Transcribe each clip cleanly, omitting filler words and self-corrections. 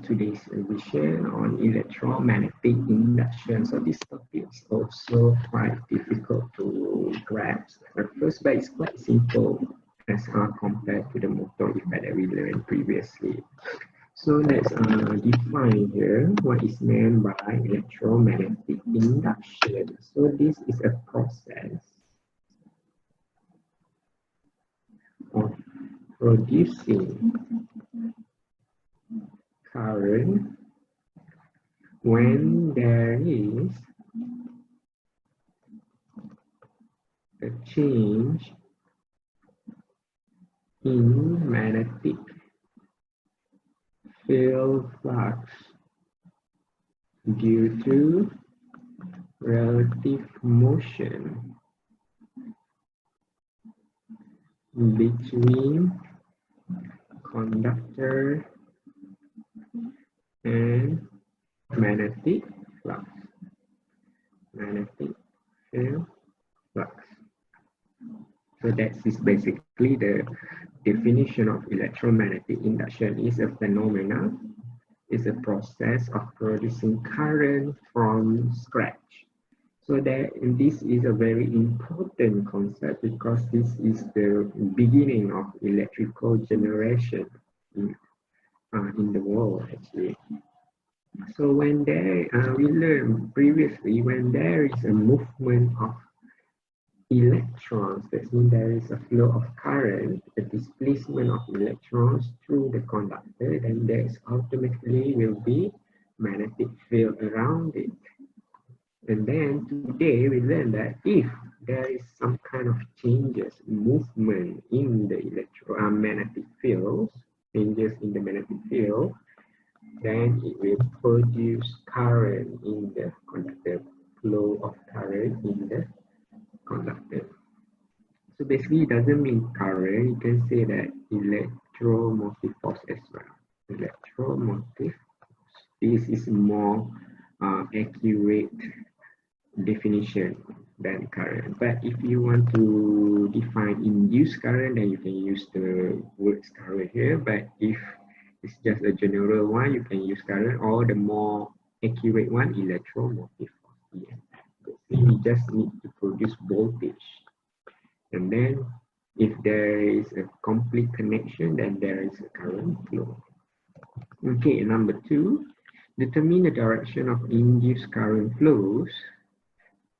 today's revision on electromagnetic induction. So this topic is also quite difficult to grasp at first, but it's quite simple as compared to the motor effect that we learned previously. So let's define here what is meant by electromagnetic induction. So this is a process of producing current when there is a change in magnetic field flux due to relative motion between conductor and magnetic flux. Magnetic field flux. So that is basically the definition of electromagnetic induction. Is a phenomena, is a process of producing current from scratch. So that this is a very important concept because this is the beginning of electrical generation in the world actually. So when there, we learned previously, when there is a movement of electrons, that means there is a flow of current, the displacement of electrons through the conductor, then there is automatically will be magnetic field around it. And then today we learn that if there is some kind of changes, movement in the magnetic fields, changes in the magnetic field, then it will produce current in the conductor, flow of current in the conductor. So basically it doesn't mean current, you can say that electromotive force as well. Electromotive, this is more accurate definition than current. But if you want to define induced current, then you can use the words current here. But if it's just a general one, you can use current, or the more accurate one, electromotive force. We just need to produce voltage, and then if there is a complete connection, then there is a current flow. Okay, number 2, determine the direction of induced current flows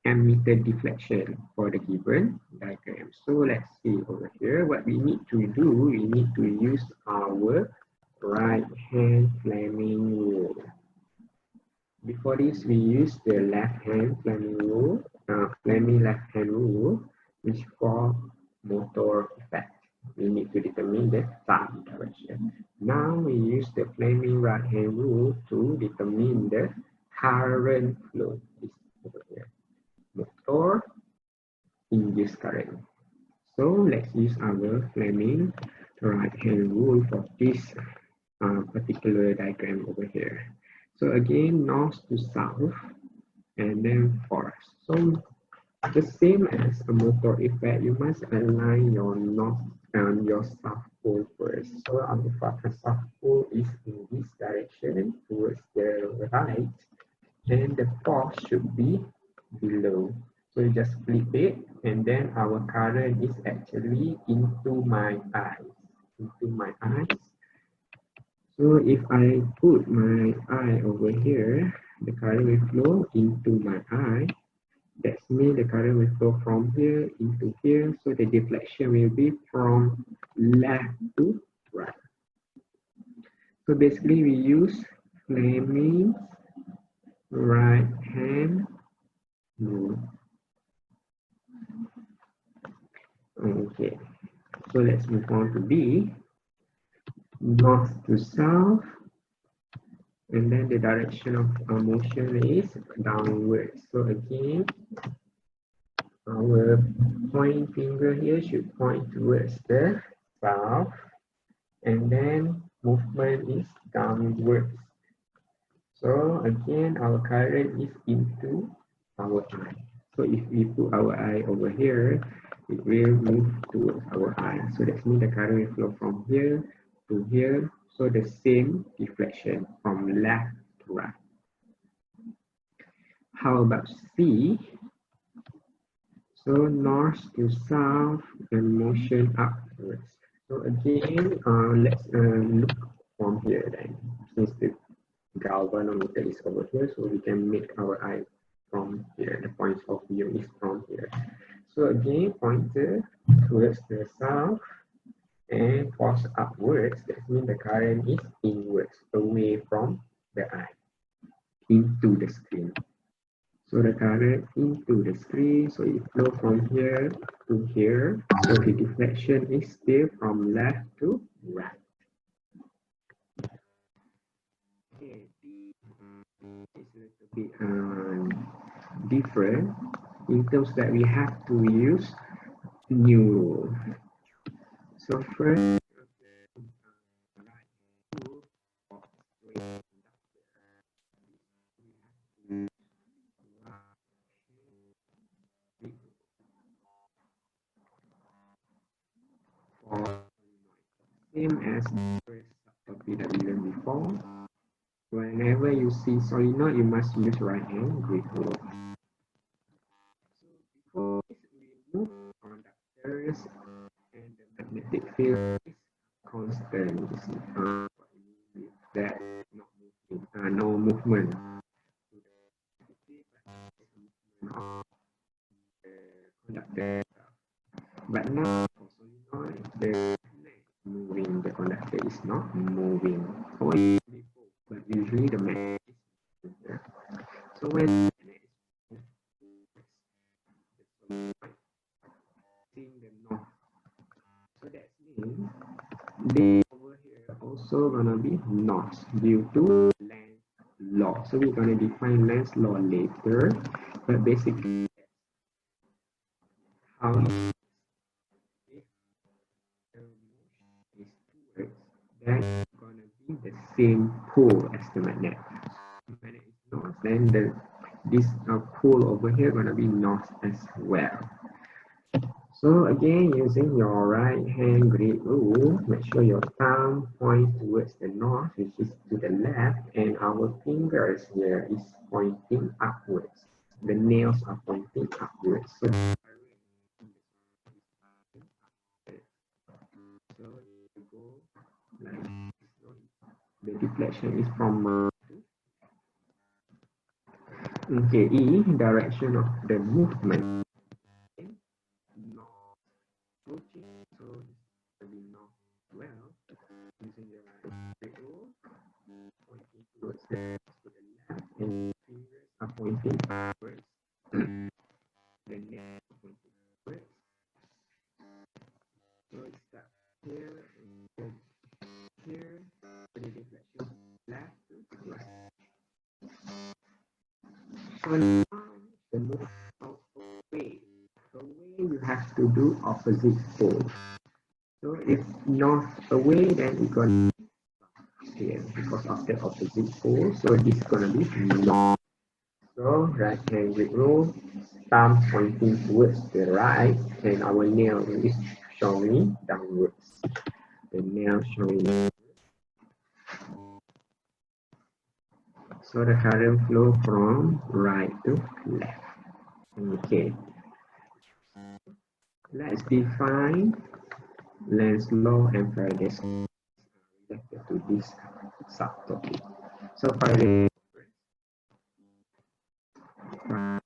and meter deflection for the given diagram. So let's see over here what we need to do. We need to use our right hand Fleming rule. Before this, we use the left hand Fleming rule, Fleming left hand rule, which for motor effect. We need to determine the thumb direction. Now we use the Fleming right hand rule to determine the current flow. This over here. Motor induced current. So let's use our Fleming right hand rule for this particular diagram over here. So again, north to south, and then forth. So the same as a motor effect, you must align your north and your south pole first. So our south pole is in this direction towards the right, and the force should be below. So you just flip it, and then our current is actually into my eyes. So if I put my eye over here, the current will flow into my eye. That means the current will flow from here into here. So the deflection will be from left to right. So basically we use Fleming's right hand rule. Okay, so let's move on to B. North to south, and then the direction of motion is downwards. So again, our pointing finger here should point towards the south, and then movement is downwards. So again, our current is into our eye. So if we put our eye over here, it will move towards our eye. So that means the current will flow from here to here, So the same deflection from left to right. How about C? So north to south and motion upwards. So again, let's look from here then. Since the galvanometer is over here, so we can make our eye from here. The point of view is from here. So again, pointer towards the south and force upwards. That means the current is inwards, away from the eye, into the screen. So the current into the screen, so it flow from here to here. So the deflection is still from left to right. Okay, it's a little bit different in terms that we have to use new rule. So first, same as the first topic that we learned before. Whenever you see solenoid, you must use right hand grip rule. So before we move conductors and the magnetic field is constant. You see, that not moving, no movement. Conductor, but now for solenoid, the moving, the conductor is not moving. Only before, but usually the magnet is moving. Yeah. So when the magnet is seeing the north, so that means they over here also gonna be north due to Lenz's law. So we're gonna define Lenz's law later, but basically how is towards, that's gonna be the same pull as the magnet. Magnet is north, then this pull over here gonna be north as well. So again, using your right hand grip rule, make sure your thumb point towards the north, which is to the left, and our fingers here is pointing upwards. The nails are pointing upwards. So you go like the deflection is from okay, E, direction of the movement. North, approaching, so this will be north well, using the right arrow, pointing towards the left, and fingers are pointing upwards. The neck pointing upwards. So it starts here and then here, the deflection left to right. So now the move out away. Away you have to do opposite pole. So if north away, then it's gonna be here because of the opposite pole. So this is gonna be north. So right hand grip rule, thumb pointing towards the right, and our nail is showing downwards. The nail showing. So the current flow from right to left. Okay. Let's define Lenz's law and Faraday's law related to this subtopic. So Faraday's law,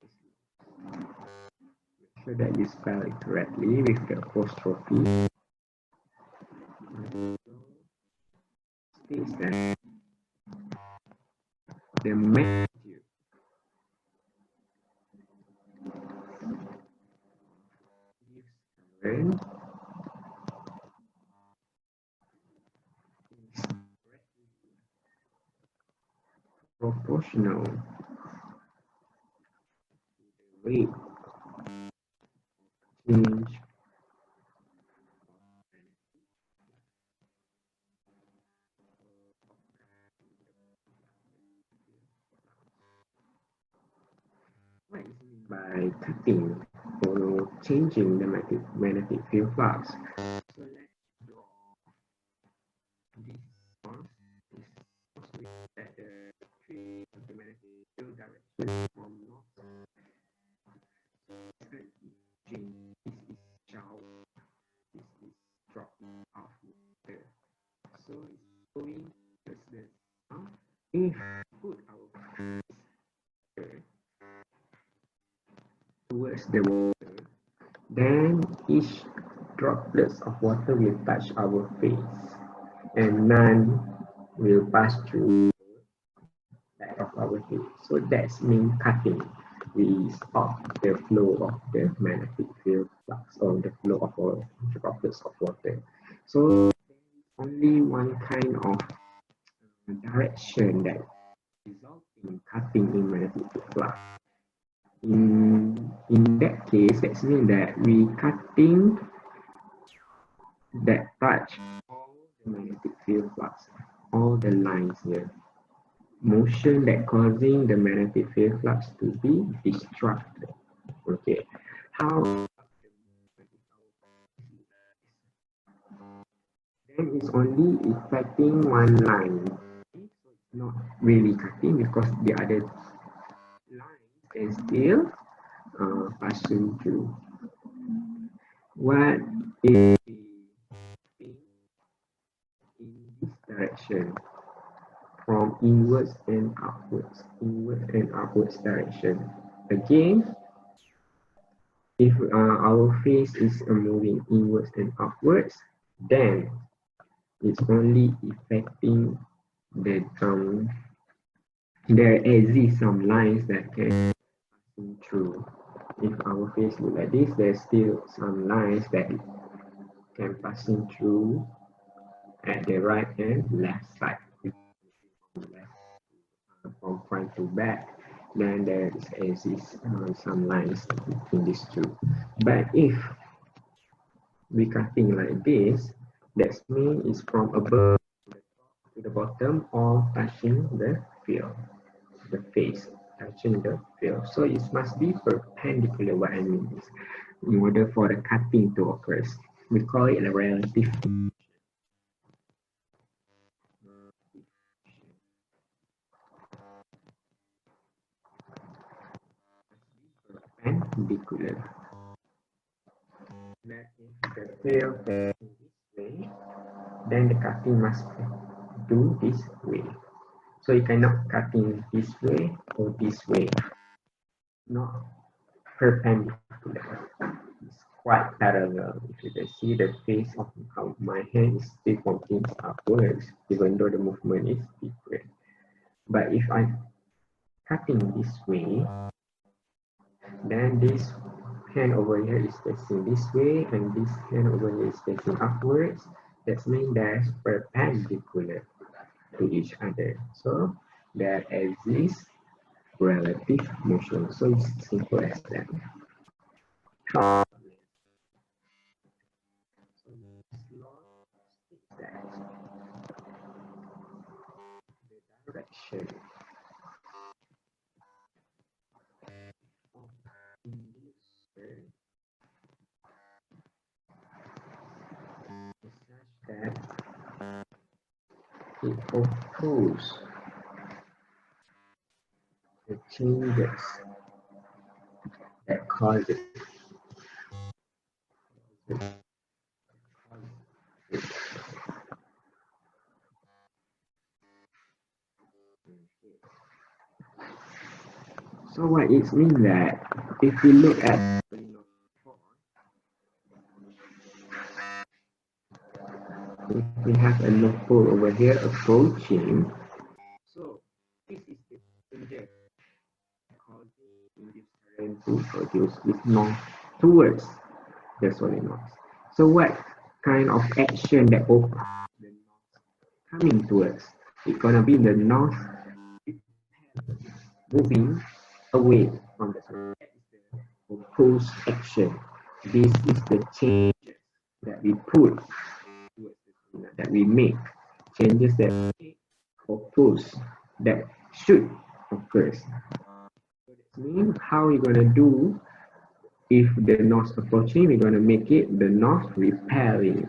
make sure that you spell it correctly with the apostrophe. States that the magnitude gives current is proportional to the rate change what is meant by cutting or changing the magnetic field flux. So let's draw this one. if we put our finger towards the water, then each droplets of water will touch our face and none will pass through back of our head. So that's mean cutting. We stop the flow of the magnetic field flux or the flow of our droplets of water. So only one kind of direction that results in cutting in magnetic field flux. In that case, that means that we cutting that touch all the magnetic field flux, all the lines here. Motion that causing the magnetic field flux to be disrupted. Okay, how then it's only affecting one line. So it's not really cutting because the other lines can still passing through. What is in this direction? From inwards and outwards direction. Again, if our face is moving inwards and outwards, then it's only affecting the there exist some lines that can pass through. If our face look like this, there's still some lines that can passing through at the right and left side. From front to back, then there exists some lines between these two. But if we cutting like this, that means it's from above to the bottom or touching the field, the face, touching the field. So it must be perpendicular. What I mean is, in order for the cutting to occur, we call it a relative perpendicular. That if the field is this way, then the cutting must do this way. So you cannot cutting this way or this way. Not perpendicular. It's quite parallel. If you can see the face of how my hand is still pointing upwards, even though the movement is different. But if I'm cutting this way, then this hand over here is facing this way and this hand over here is facing upwards. That means that's perpendicular to each other. So there exists relative motion. So it's simple as that. So the direction of inducer is such that it opposes the changes that cause it. So what it means that if we look at if we have a north pole over here approaching, so this is the danger causing this current to produce this north towards the solenoid. So what kind of action that opens the north coming towards? It's gonna be the north moving away from the solenoid. That is the opposed action. This is the change that we put that we make, changes that we oppose that should occur. So that means how we're gonna do if the north approaching, we're gonna make it the north repelling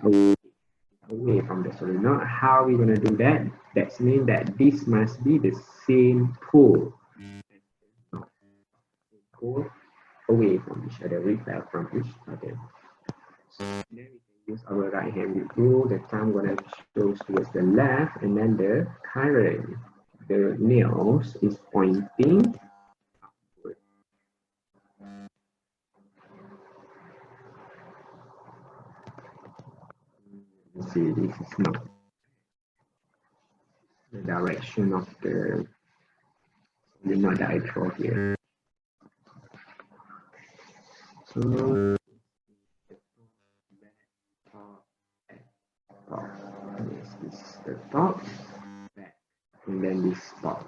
away from the solenoid. How we're gonna do that? That means that this must be the same pole. Pole away from each other, repel from each other. So then we can use our right hand rule. The thumb gonna show towards the left, and then the current the nails is pointing upward. See, this is not the direction of the solenoid that I draw here. So top, yes, this is the top, back, and then this top.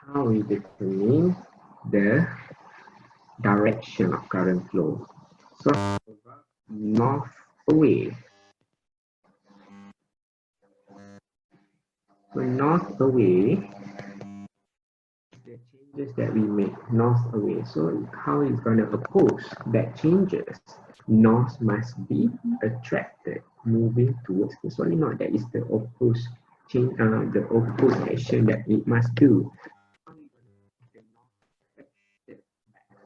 How we determine the direction of current flow. So north away. So north away, the changes that we make north away. So how is going to oppose that changes? North must be attracted, moving towards the solenoid. That is the opposed change, the opposed action that it must do.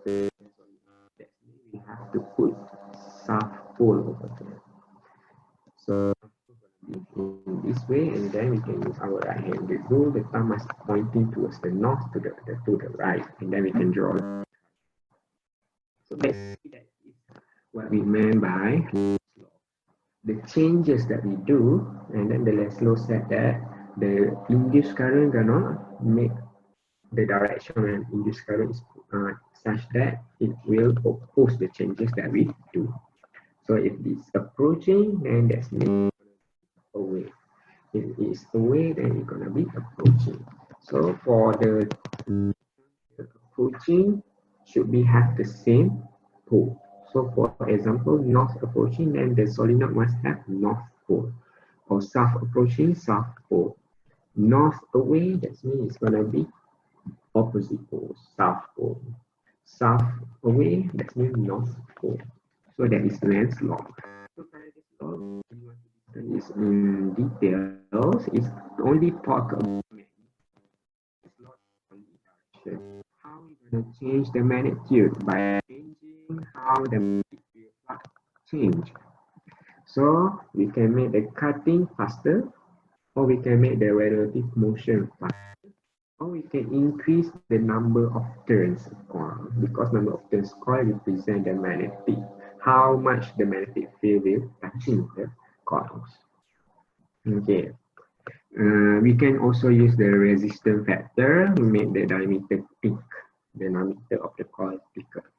We have to put south pole over there. So in this way, and then we can use our right hand. The rule, the thumb must pointing towards the north to the right, and then we can draw. So basically, that is what we meant by the changes that we do, and then the Leslow said that the induced current gonna make the direction and induced current is such that it will oppose the changes that we do. So if it's approaching, then that's away. If it's away, then it's gonna be approaching. So for the approaching, should we have the same pole? So for example, north approaching, then the solenoid must have north pole, or south approaching, south pole. North away, that means it's gonna be opposite pole, south pole. South away, that means north pole. So that is Lenz's law. So Faraday's law, is in details, is only talk about how we're going to change the magnitude by changing how the magnetic field change. So we can make the cutting faster, or we can make the relative motion faster, or we can increase the number of turns of coil, because number of turns coil represent the magnetic, how much the magnetic field will touching the coils. Okay. We can also use the resistance factor to make the diameter peak, the diameter of the coil thicker.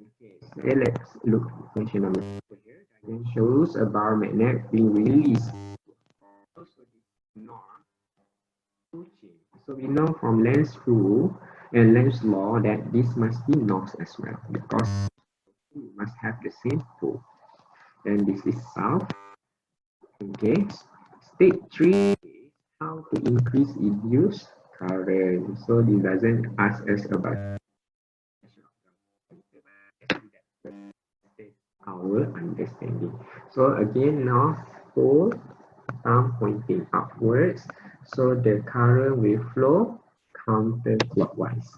Okay, so let's look at question number 2 here. Diagram shows a bar magnet being released. So we know from Lenz's rule and Lenz's law that this must be north as well, because we must have the same pole. And this is south. Okay, stage 3 is how to increase induced current. So this doesn't ask us about our understanding. So again, north pole, thumb pointing upwards, so the current will flow counterclockwise.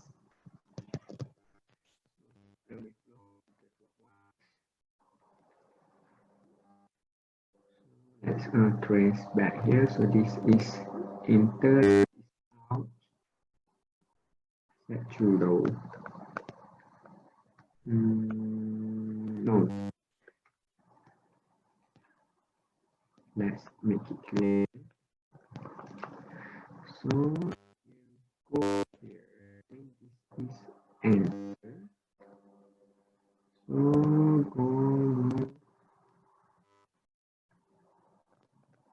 Let's trace back here. So this is enter, out, set through though. No. Let's make it clear. So go here. This is enter. So go.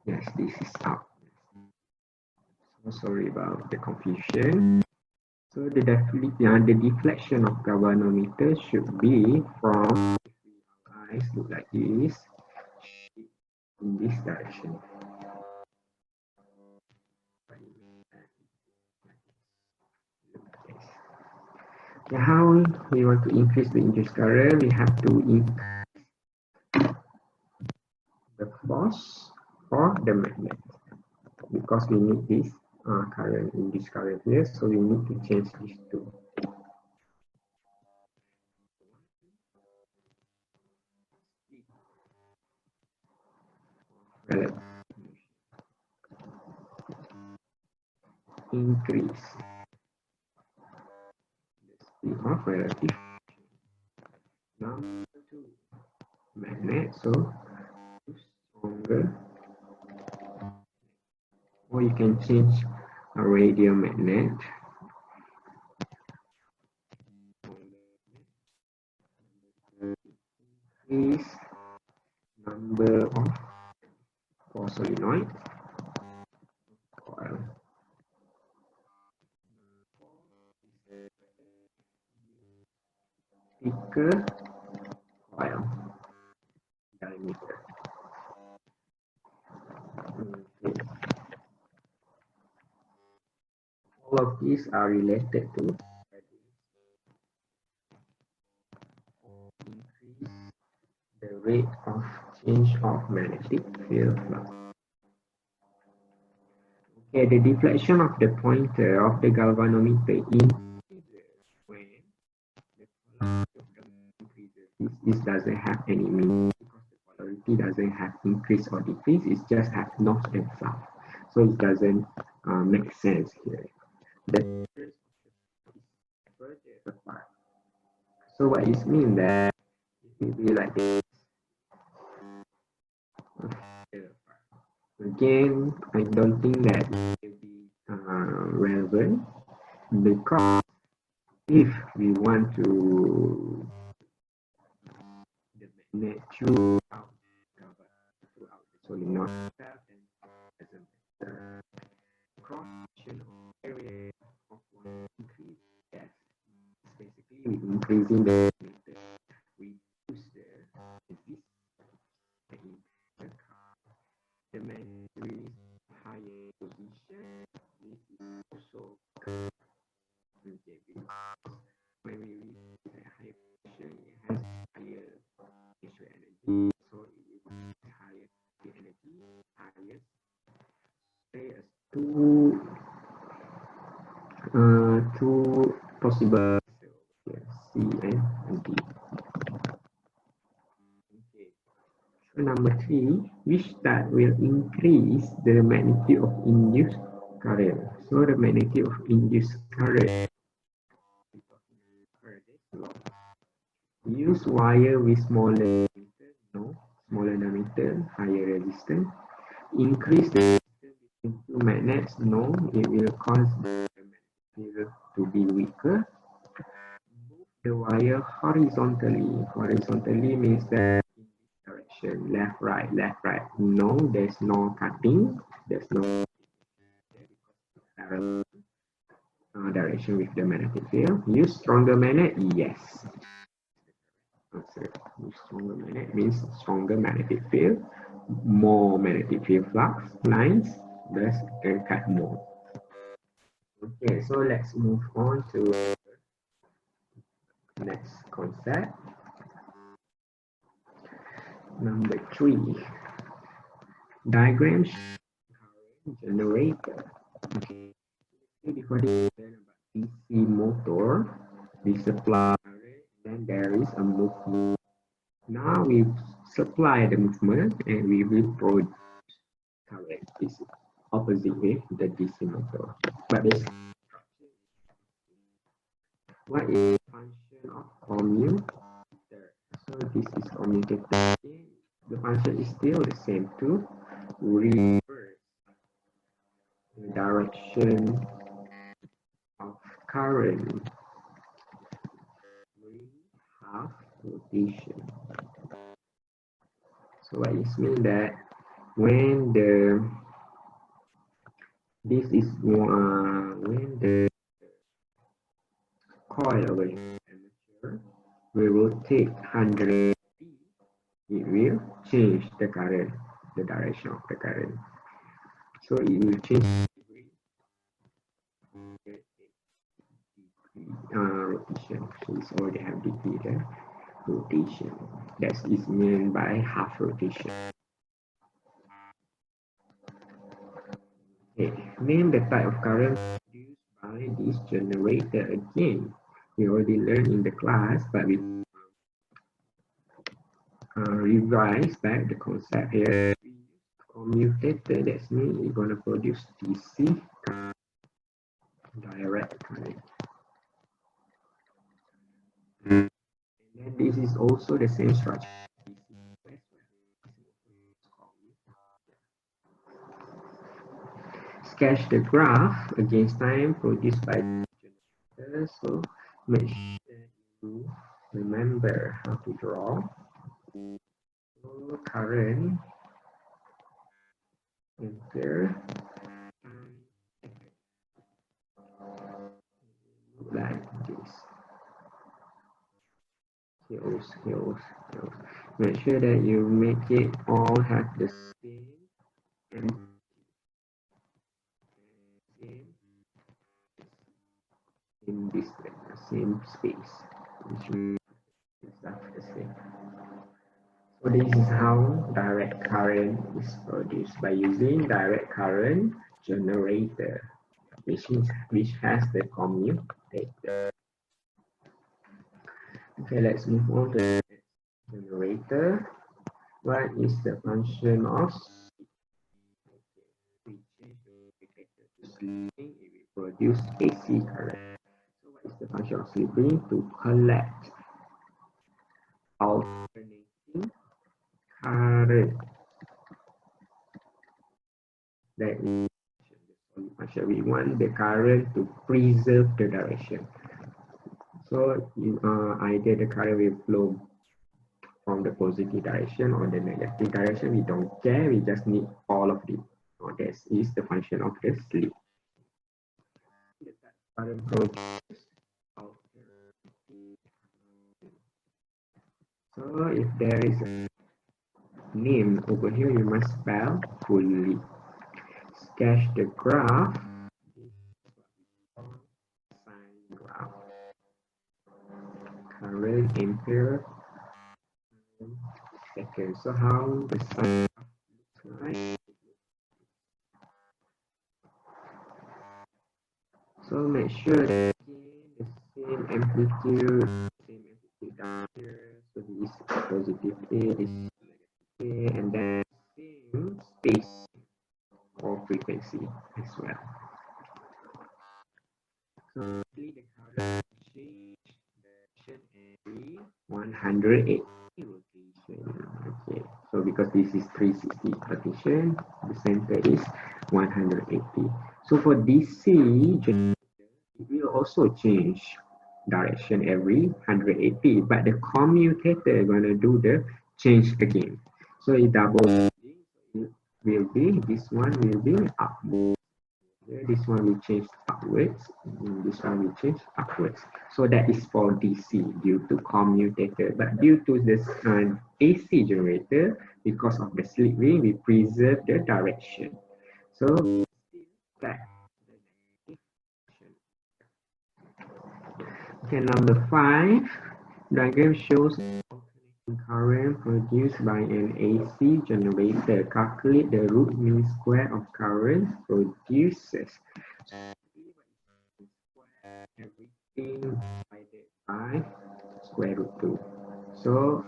Yes, this is out. So sorry about the confusion. So the deflection of galvanometer should be from, eyes look like this, in this direction. Okay, how we want to increase the induced current? We have to increase the force for the magnet, because we need this current, induced current here, so we need to change these two. increase the speed of relative. Number two, magnet. So stronger, or you can change a radial magnet. Increase number of core solenoid coil. Thicker coil diameter. Okay. All of these are related to increase the rate of change of magnetic field flux. Okay, the deflection of the pointer of the galvanometer increases when the polarity of the increases. This doesn't have any meaning because the polarity doesn't have increase or decrease. It just has north and south, so it doesn't make sense here. The further apart. So what it means that it will be like this. Again, I don't think that it will be relevant because if we want to the magnet throughout the solenoid itself, then it doesn't matter. Cross section of area of one increase. Yes, basically we increasing the meter. We use the this the magnet release higher position. This is also okay, because when we reach a higher position, it has higher initial energy, so it will be higher the energy, highest. There's two possible here, C and D. Okay. So number three, which that will increase the magnitude of induced current. So the magnitude of induced current. Use wire with smaller diameter, no, smaller diameter, higher resistance. Increase the resistance between two magnets, no, it will cause the magnet to be weaker. Move the wire horizontally. Horizontally means that in this direction, left, right, no, there's no cutting, there's no parallel direction with the magnetic field. Use stronger magnet, yes. Stronger magnet means stronger magnetic field, more magnetic field flux lines, thus can cut more. Okay, so let's move on to next concept. Number three, diagram current generator. Okay, before this, learn about DC motor, we supply current, then there is a movement. Now we supply the movement and we will produce current. It's opposite with the DC motor. But this what is the function of commutator? So this is commutator. The function is still the same to reverse the direction of current. We have rotation. So what it means that when the this is when the coil will amateur we rotate 100, it will change the current, the direction of the current. So it will change rotation. So it's already have degree there. Rotation. That is meant by half rotation. Okay. Name the type of current produced by this generator again. We already learned in the class, but we revise back the concept here. We use commutator, that means it's going to produce DC direct current. And then this is also the same structure. Sketch the graph against time produced by the generator. So make sure that you remember how to draw. So current, enter, like this. Hills. Make sure that you make it all have the same and same in this same space, which means that's the same. So this is how direct current is produced by using direct current generator, which has the commutator. Okay, let's move on to the generator. What is the function of we change the detector to sleeping, it will produce AC current. So what is the function of sleeping? To collect alternating current. That is the function. We want the current to preserve the direction. So either the current will flow from the positive direction or the negative direction. We don't care. We just need all of it. So that is the function of the sleep. The current produces alternating. So if there is a name over here, you must spell fully. Sketch the graph. Sine graph. Current ampere second. So how the sine looks like? So make sure that the same amplitude down here. So this is positive A, this is negative A, and then same space or frequency as well. So the current change direction every 180 rotation. Okay, so because this is 360 rotation, the center is 180. So for DC generator, it will also change direction every 180, but the commutator gonna do the change again. So it double will be, this one will be upward. This one will change upwards, this one will change upwards. So that is for DC due to commutator. But due to this AC generator, because of the slip ring, we preserve the direction. So that. Okay, number 5, diagram shows current produced by an AC generator. Calculate the root mean square of current produces. Everything divided by square root 2. So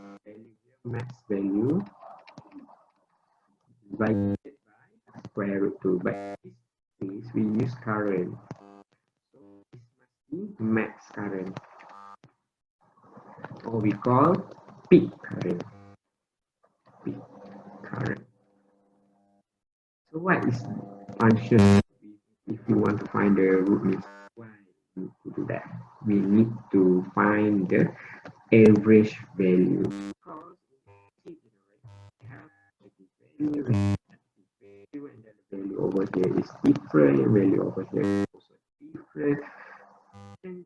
max value divided by square root 2. But in this case, we use current. So this must be max current, or we call peak current. Peak current. So what is function if you want to find the root mean? Why we need to do that? We need to find the average value. Because we have value, and the value over here is different, value over here is also different. And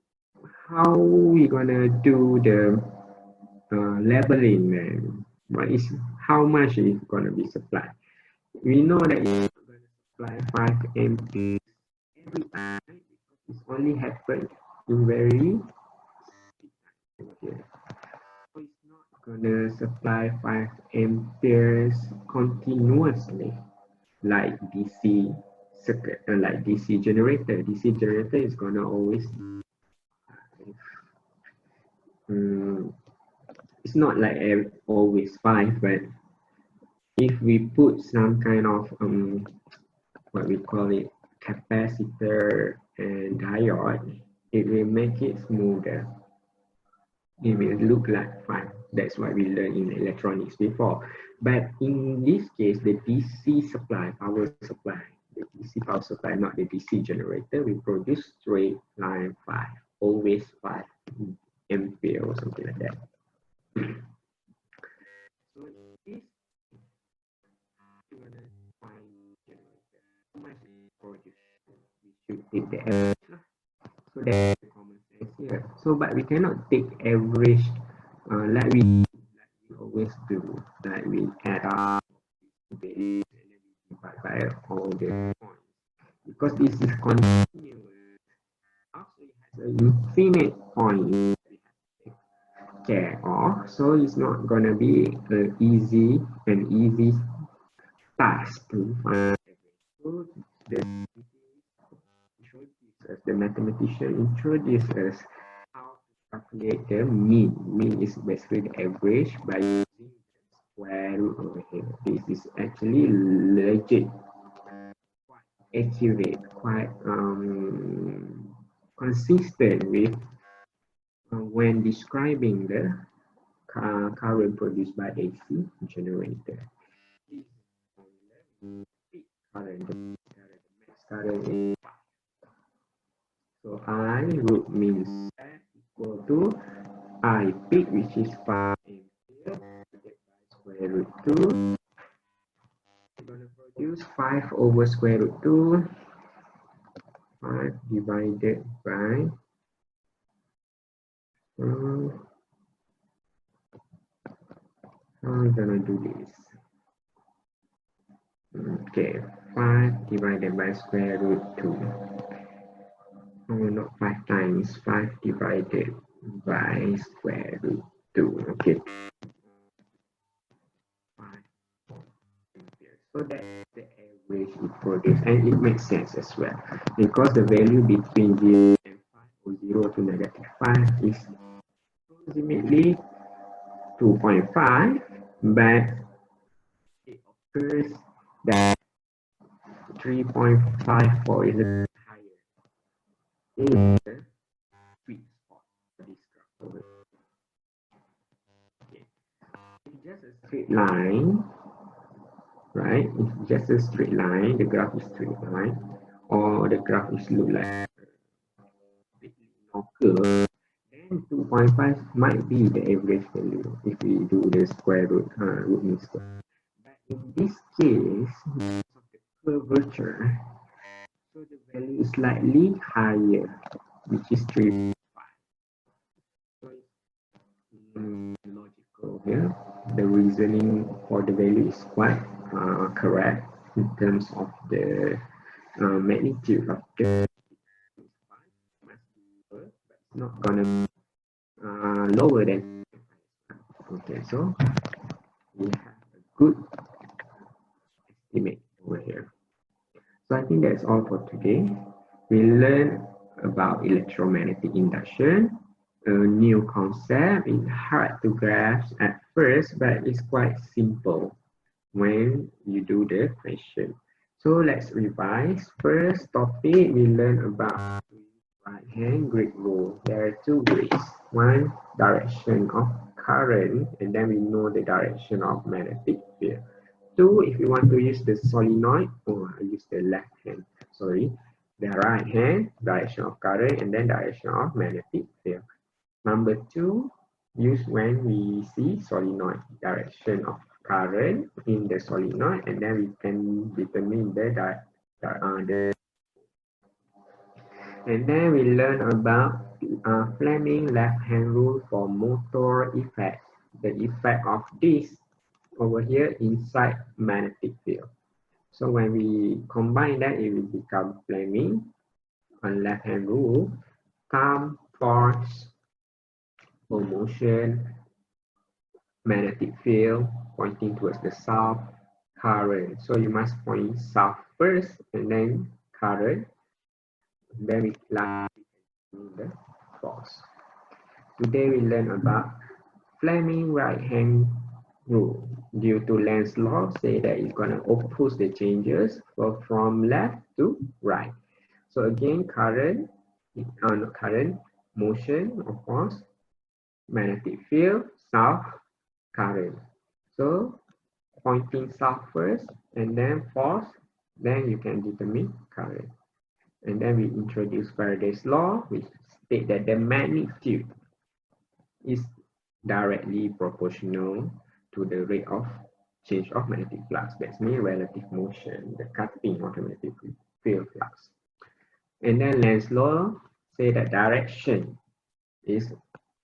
how we gonna do the leveling? What is how much is gonna be supplied? We know that it's going to supply 5 amperes every time because it's only happened in very okay. So it's not going to supply 5 amperes continuously like DC circuit, like DC generator. DC generator is going to always it's not like always 5, but if we put some kind of what we call it capacitor and diode, it will make it smoother. It will look like fun. That's what we learned in electronics before. But in this case, the DC supply, power supply, the DC power supply, not the DC generator, will produce straight line 5, always 5 ampere or something like that. So this generator, how much it produce? We should take the average. So that's the common sense here. So, but we cannot take average like we always do. Like we add up base and then we divide by all the points. Because this is continuous, also it has an infinite point we have to take care of. So it's not gonna be an easy task to find. So the the mathematician introduced us how to calculate the mean. Mean is basically the average by using the square root over here. This is actually legit, quite accurate, quite consistent with when describing the current produced by AC generator. This peak current, the max current is so I root means equal to I peak, which is 5 ampere, divided by square root 2. We're going to produce 5 over square root 2. 5 divided by how are we going to do this? Okay, 5 divided by square root 2. Oh, not 5 times, 5 divided by square root 2. Okay. 5. So that's the average it produces, and it makes sense as well because the value between 0 and 5 or 0 to negative 5 is approximately 2.5, but it occurs that 3.54 is higher. This is the sweet spot for this graph over here. Okay. It's just a straight line, right? It's just a straight line. The graph is straight line, or the graph is look like a bit more curve. Then 2.5 might be the average value if we do the square root, root mean square. But in this case, because of the curvature, so the value is slightly higher, which is 3.5. So it's logical here. The reasoning for the value is quite correct in terms of the magnitude of the but it's not gonna be lower than. Okay, so we have a good estimate over here. So I think that's all for today. We learned about electromagnetic induction, a new concept. It's hard to grasp at first, but it's quite simple when you do the question. So let's revise. First topic, we learn about right hand grid rule. There are two grids. One direction of current, and then we know the direction of magnetic field. Two, if you want to use the solenoid, I use the left hand, sorry, the right hand, direction of current, and then direction of magnetic field. Number two, use when we see solenoid, direction of current in the solenoid, and then we can determine the and then we learn about Fleming left hand rule for motor effect, the effect of this over here inside magnetic field. So when we combine that, it will become Fleming on left hand rule, time, force, for motion, magnetic field pointing towards the south, current. So you must point south first and then current. Then we apply the force. Today we learn about Fleming right hand rule. Due to Lenz's law, say that it's going to oppose the changes from left to right. So again, current, not current, motion, of course, magnetic field, south, current. So pointing south first, and then force, then you can determine current. And then we introduce Faraday's law, which state that the magnitude is directly proportional to the rate of change of magnetic flux. That's mean relative motion, the cutting of the magnetic field flux. And then Lenz's law say that direction is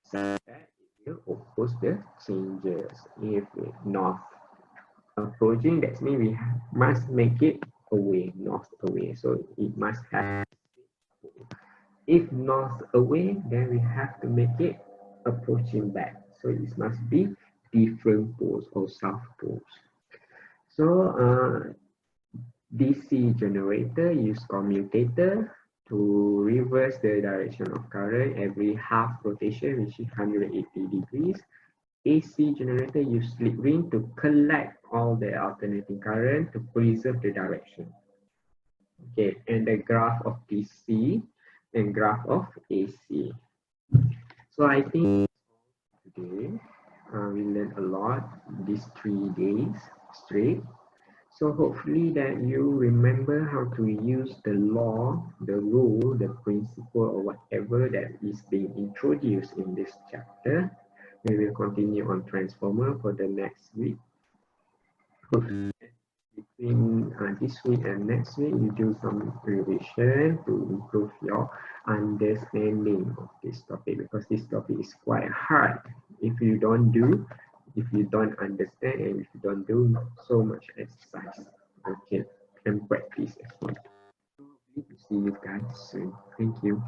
such that it will oppose the changes. If north approaching, that means we must make it away, north away. So it must have, if north away, then we have to make it approaching back. So it must be different poles or south poles. So DC generator use commutator to reverse the direction of current every half rotation, which is 180 degrees. AC generator use slip ring to collect all the alternating current to preserve the direction. Okay, and the graph of DC and graph of AC. So I think today we learned a lot these 3 days straight. So hopefully that you remember how to use the law, the rule, the principle, or whatever that is being introduced in this chapter. We will continue on transformer for the next week. Hopefully between this week and next week, you do some revision to improve your understanding of this topic, because this topic is quite hard. If you don't understand, and if you don't do so much exercise, okay, and practice as well. See you guys soon. Thank you.